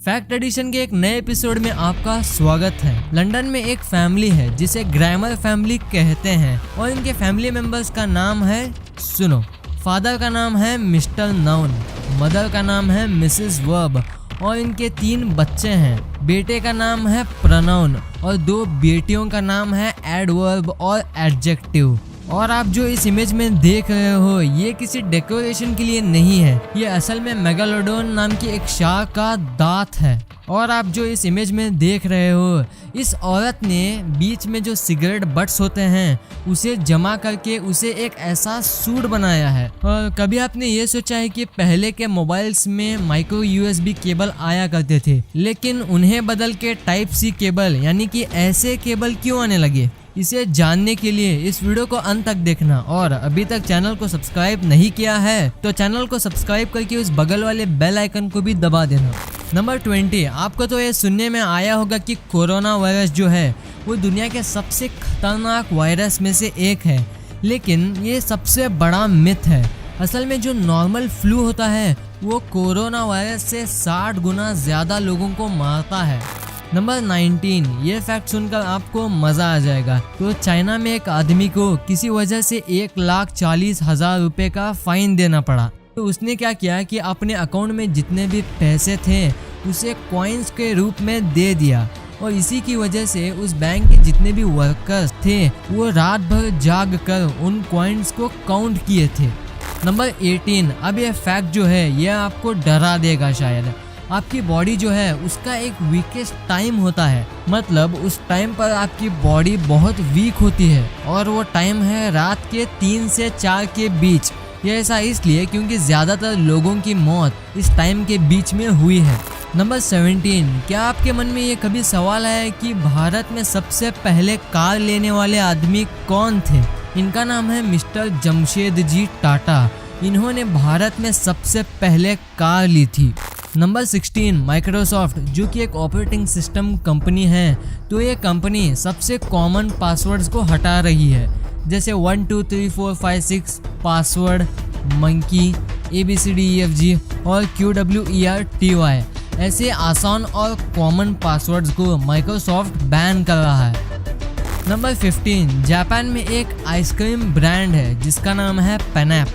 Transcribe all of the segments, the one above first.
Fact addition के एक नए एपिसोड में आपका स्वागत है। लंदन में एक फैमिली है जिसे ग्रामर फैमिली कहते हैं और इनके फैमिली मेंबर्स का नाम है सुनो। फादर का नाम है मिस्टर नाउन, मदर का नाम है मिसेस वर्ब और इनके 3 बच्चे हैं। बेटे का नाम है प्रोनाउन और 2 बेटियों का नाम है एडवर्ब और एडजेक्टिव। और आप जो इस इमेज में देख रहे हो ये किसी डेकोरेशन के लिए नहीं है, ये असल में मेगालोडोन नाम की एक शार्क का दांत है। और आप जो इस इमेज में देख रहे हो इस औरत ने बीच में जो सिगरेट बट्स होते हैं उसे जमा करके उसे एक ऐसा सूट बनाया है। और कभी आपने ये सोचा है कि पहले के मोबाइल्स में माइक्रो यूएसबी केबल आया करते थे लेकिन उन्हें बदल के टाइप सी केबल यानी कि ऐसे केबल क्यों आने लगे? इसे जानने के लिए इस वीडियो को अंत तक देखना और अभी तक चैनल को सब्सक्राइब नहीं किया है तो चैनल को सब्सक्राइब करके उस बगल वाले बेल आइकन को भी दबा देना। नंबर 20, आपको तो ये सुनने में आया होगा कि कोरोना वायरस जो है वो दुनिया के सबसे खतरनाक वायरस में से एक है, लेकिन ये सबसे बड़ा मिथ है। असल में जो नॉर्मल फ्लू होता है वो कोरोना वायरस से 60 गुना ज्यादा लोगों को मारता है। नंबर 19, ये फैक्ट सुनकर आपको मजा आ जाएगा। तो चाइना में एक आदमी को किसी वजह से 1,40,000 रुपए का फाइन देना पड़ा। तो उसने क्या किया कि अपने अकाउंट में जितने भी पैसे थे उसे कॉइन्स के रूप में दे दिया और इसी की वजह से उस बैंक के जितने भी वर्कर्स थे वो रात भर जाग कर उन कॉइन्स को काउंट किए थे। नंबर 18, अब ये फैक्ट जो है ये आपको डरा देगा शायद। आपकी बॉडी जो है उसका एक वीकेस्ट टाइम होता है, मतलब उस टाइम पर आपकी बॉडी बहुत वीक होती है और वो टाइम है रात के 3 से 4 के बीच। ये ऐसा इसलिए क्योंकि ज्यादातर लोगों की मौत इस टाइम के बीच में हुई है। नंबर 17, क्या आपके मन में ये कभी सवाल आया कि भारत में सबसे पहले कार लेने वाले आदमी कौन थे? इनका नाम है मिस्टर जमशेदजी टाटा। इन्होंने भारत में सबसे पहले कार ली थी। नंबर 16, माइक्रोसॉफ्ट जो कि एक ऑपरेटिंग सिस्टम कंपनी है, तो ये कंपनी सबसे कॉमन पासवर्ड्स को हटा रही है, जैसे 1 2 3 4 5 6 पासवर्ड, मंकी, ABCDEFG और QWERTY ऐसे आसान और कॉमन पासवर्ड्स को माइक्रोसॉफ्ट बैन कर रहा है। नंबर 15, जापान में एक आइसक्रीम ब्रांड है जिसका नाम है पेनैप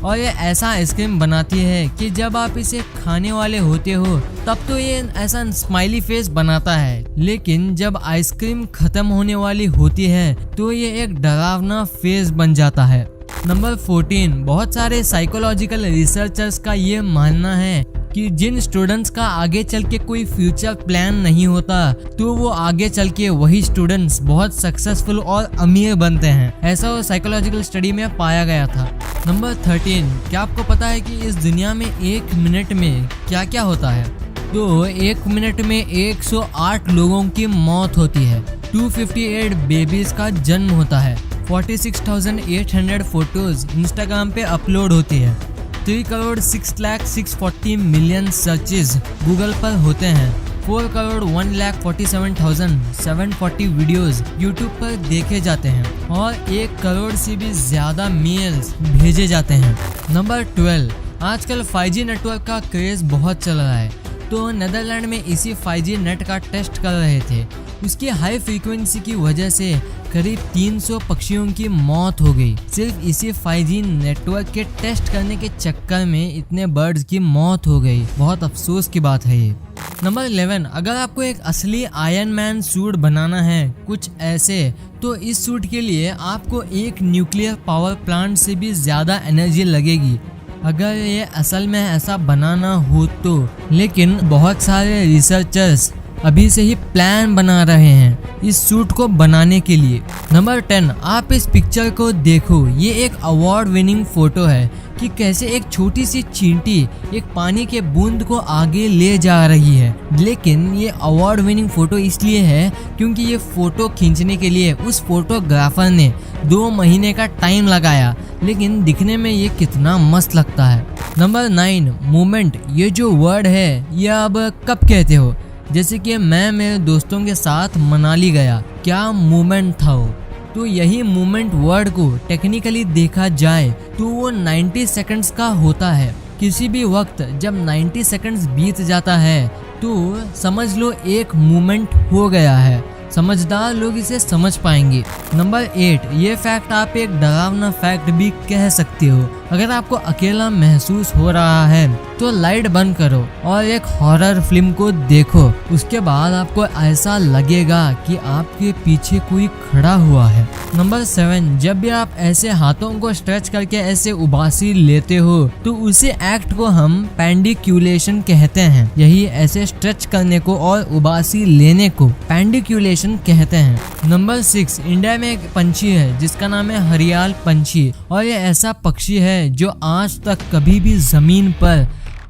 और ये ऐसा आइसक्रीम बनाती है कि जब आप इसे खाने वाले होते हो तब तो ये ऐसा स्माइली फेस बनाता है, लेकिन जब आइसक्रीम खत्म होने वाली होती है तो ये एक डरावना फेस बन जाता है। नंबर 14, बहुत सारे साइकोलॉजिकल रिसर्चर्स का ये मानना है कि जिन स्टूडेंट्स का आगे चल के कोई फ्यूचर प्लान नहीं होता तो वो आगे चल के वही स्टूडेंट्स बहुत सक्सेसफुल और अमीर बनते हैं, ऐसा वो साइकोलॉजिकल स्टडी में पाया गया था। नंबर 13, क्या आपको पता है कि इस दुनिया में 1 मिनट में क्या क्या होता है? तो 1 मिनट में 108 लोगों की मौत होती है, 258 बेबीज का जन्म होता है, 46,800 फोटोज इंस्टाग्राम पे अपलोड होती है, 3,06,640,000,000 सर्चेज गूगल पर होते हैं, 4,1,47,740 वीडियोस यूट्यूब पर देखे जाते हैं और 1 करोड़ से भी ज्यादा मेल्स भेजे जाते हैं। नंबर 12, आजकल 5G नेटवर्क का क्रेज बहुत चल रहा है, तो नेदरलैंड में इसी 5G नेट का टेस्ट कर रहे थे। उसकी हाई फ्रीक्वेंसी की वजह से करीब 300 पक्षियों की मौत हो गई। सिर्फ इसी 5G नेटवर्क के टेस्ट करने के चक्कर में इतने बर्ड्स की मौत हो गई। बहुत अफसोस की बात है ये। नंबर 11, अगर आपको एक असली आयरन मैन सूट बनाना है कुछ ऐसे, तो इस सूट के लिए आपको एक न्यूक्लियर पावर प्लांट से भी ज्यादा एनर्जी लगेगी अगर ये असल में ऐसा बनाना हो तो। लेकिन बहुत सारे रिसर्चर्स अभी से ही प्लान बना रहे हैं इस सूट को बनाने के लिए। नंबर 10, आप इस पिक्चर को देखो, ये एक अवार्ड विनिंग फोटो है कि कैसे एक छोटी सी चींटी एक पानी के बूंद को आगे ले जा रही है। लेकिन ये अवार्ड विनिंग फोटो इसलिए है क्योंकि ये फोटो खींचने के लिए उस फोटोग्राफर ने 2 महीने का टाइम लगाया, लेकिन दिखने में ये कितना मस्त लगता है। नंबर 9, मोमेंट, ये जो वर्ड है ये अब कब कहते हो? जैसे कि मैं मेरे दोस्तों के साथ मनाली गया, क्या मोमेंट था वो? तो यही मोमेंट वर्ड को टेक्निकली देखा जाए तो वो 90 सेकंड्स का होता है। किसी भी वक्त जब 90 सेकंड्स बीत जाता है तो समझ लो एक मूवमेंट हो गया है। समझदार लोग इसे समझ पाएंगे। नंबर 8, ये फैक्ट आप एक डरावना फैक्ट भी कह सकते हो। अगर आपको अकेला महसूस हो रहा है तो लाइट बंद करो और एक हॉरर फिल्म को देखो। उसके बाद आपको ऐसा लगेगा कि आपके पीछे कोई खड़ा हुआ है। नंबर 7, जब भी आप ऐसे हाथों को स्ट्रेच करके ऐसे उबासी लेते हो तो उसी एक्ट को हम पेंडिक्यूलेशन कहते हैं। यही ऐसे स्ट्रेच करने को और उबासी लेने को पेंडिक्यूलेशन कहते हैं। नंबर 6, इंडिया में एक पंछी है जिसका नाम है हरियाल पंछी, और ये ऐसा पक्षी है जो आज तक कभी भी जमीन पर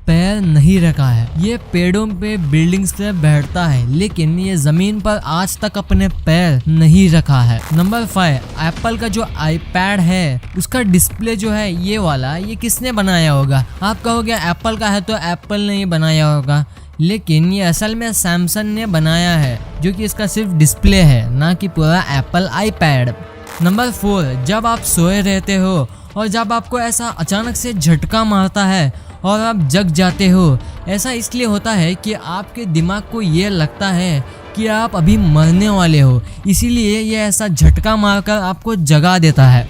पैर नहीं रखा है। ये पेड़ों पे बिल्डिंग्स पे बैठता है, लेकिन ये जमीन पर आज तक अपने पैर नहीं रखा है। नंबर 5, एप्पल का जो आईपैड है उसका डिस्प्ले जो है ये वाला, ये किसने बनाया होगा? आप कहोगे एप्पल का है तो एप्पल ने ही बनाया होगा, लेकिन ये असल में सैमसंग ने बनाया है, जो कि इसका सिर्फ डिस्प्ले है, ना कि पूरा एप्पल आईपैड। नंबर 4, जब आप सोए रहते हो और जब आपको ऐसा अचानक से झटका मारता है और आप जग जाते हो, ऐसा इसलिए होता है कि आपके दिमाग को ये लगता है कि आप अभी मरने वाले हो, इसीलिए ये ऐसा झटका मारकर आपको जगा देता है।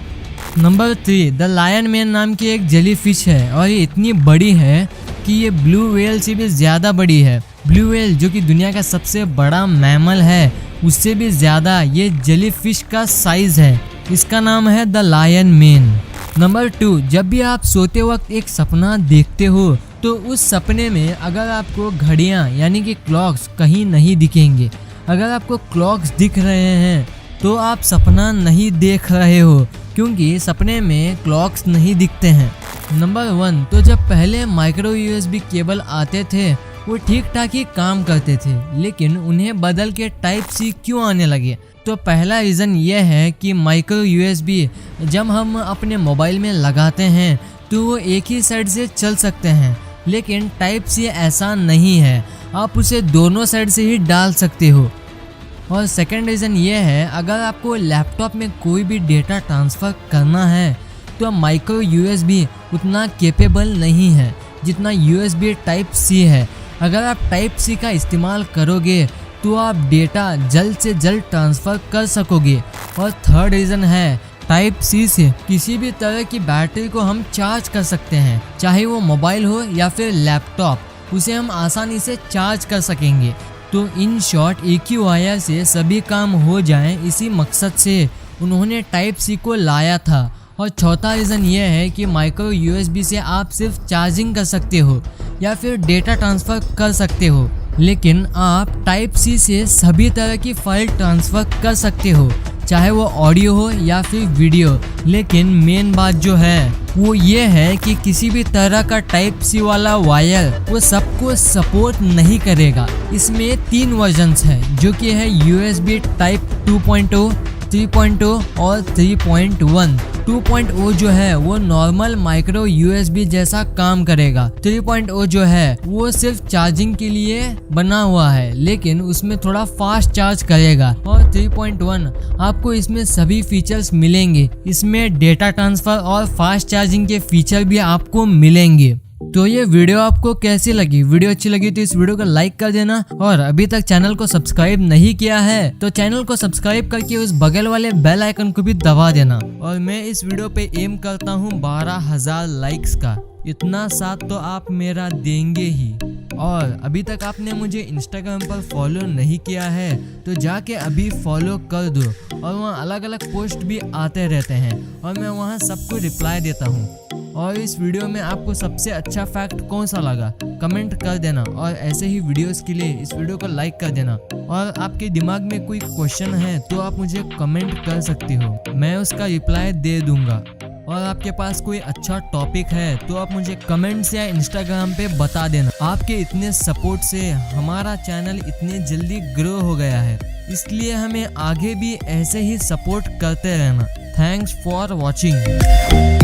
नंबर 3, द लायन मैन नाम की एक जेलीफिश है और ये इतनी बड़ी है कि ये ब्लू व्हेल से भी ज़्यादा बड़ी है। ब्लू व्हेल जो कि दुनिया का सबसे बड़ा मैमल है, उससे भी ज़्यादा ये जेलीफिश का साइज है। इसका नाम है द लायन मैन। नंबर 2, जब भी आप सोते वक्त एक सपना देखते हो तो उस सपने में अगर आपको घड़ियां यानी कि क्लॉक्स कहीं नहीं दिखेंगे। अगर आपको क्लॉक्स दिख रहे हैं तो आप सपना नहीं देख रहे हो, क्योंकि सपने में क्लॉक्स नहीं दिखते हैं। नंबर 1, तो जब पहले माइक्रो यूएसबी केबल आते थे वो ठीक ठाक ही काम करते थे, लेकिन उन्हें बदल के टाइप सी क्यों आने लगे? तो पहला रीज़न ये है कि माइक्रो यूएसबी जब हम अपने मोबाइल में लगाते हैं तो वो एक ही साइड से चल सकते हैं, लेकिन टाइप सी ऐसा नहीं है, आप उसे दोनों साइड से ही डाल सकते हो। और सेकंड रीज़न ये है, अगर आपको लैपटॉप में कोई भी डेटा ट्रांसफ़र करना है तो माइक्रो यूएसबी उतना कैपेबल नहीं है जितना यूएसबी टाइप सी है। अगर आप टाइप सी का इस्तेमाल करोगे तो आप डेटा जल्द से जल्द ट्रांसफ़र कर सकोगे। और थर्ड रीज़न है, टाइप सी से किसी भी तरह की बैटरी को हम चार्ज कर सकते हैं, चाहे वो मोबाइल हो या फिर लैपटॉप, उसे हम आसानी से चार्ज कर सकेंगे। तो इन शॉर्ट एक ही वायर से सभी काम हो जाएं, इसी मकसद से उन्होंने टाइप सी को लाया था। और चौथा रीज़न ये है कि माइक्रो यूएसबी से आप सिर्फ चार्जिंग कर सकते हो या फिर डेटा ट्रांसफ़र कर सकते हो, लेकिन आप टाइप सी से सभी तरह की फाइल ट्रांसफ़र कर सकते हो, चाहे वो ऑडियो हो या फिर वीडियो। लेकिन मेन बात जो है वो ये है कि किसी भी तरह का टाइप सी वाला वायर वो सबको सपोर्ट नहीं करेगा। इसमें 3 वर्जन्स हैं, जो कि है USB टाइप 2.0, 3.0 और 3.1। 2.0 जो है वो नॉर्मल माइक्रो यूएसबी जैसा काम करेगा। 3.0 जो है वो सिर्फ चार्जिंग के लिए बना हुआ है, लेकिन उसमें थोड़ा फास्ट चार्ज करेगा। और 3.1 आपको इसमें सभी फीचर्स मिलेंगे, इसमें डेटा ट्रांसफर और फास्ट चार्जिंग के फीचर भी आपको मिलेंगे। तो ये वीडियो आपको कैसी लगी? वीडियो अच्छी लगी तो इस वीडियो को लाइक कर देना, और अभी तक चैनल को सब्सक्राइब नहीं किया है तो चैनल को सब्सक्राइब करके उस बगल वाले बेल आइकन को भी दबा देना। और मैं इस वीडियो पे एम करता हूँ 12,000 लाइक्स का। इतना साथ तो आप मेरा देंगे ही। और अभी तक आपने मुझे इंस्टाग्राम पर फॉलो नहीं किया है तो जाके अभी फॉलो कर दो, और वहाँ अलग अलग पोस्ट भी आते रहते हैं और मैं वहाँ सबको रिप्लाई देता हूँ। और इस वीडियो में आपको सबसे अच्छा फैक्ट कौन सा लगा कमेंट कर देना, और ऐसे ही वीडियोस के लिए इस वीडियो को लाइक कर देना। और आपके दिमाग में कोई क्वेश्चन है तो आप मुझे कमेंट कर सकते हो, मैं उसका रिप्लाई दे दूंगा। और आपके पास कोई अच्छा टॉपिक है तो आप मुझे कमेंट्स या इंस्टाग्राम पे बता देना। आपके इतने सपोर्ट से हमारा चैनल इतने जल्दी ग्रो हो गया है, इसलिए हमें आगे भी ऐसे ही सपोर्ट करते रहना। Thanks for watching.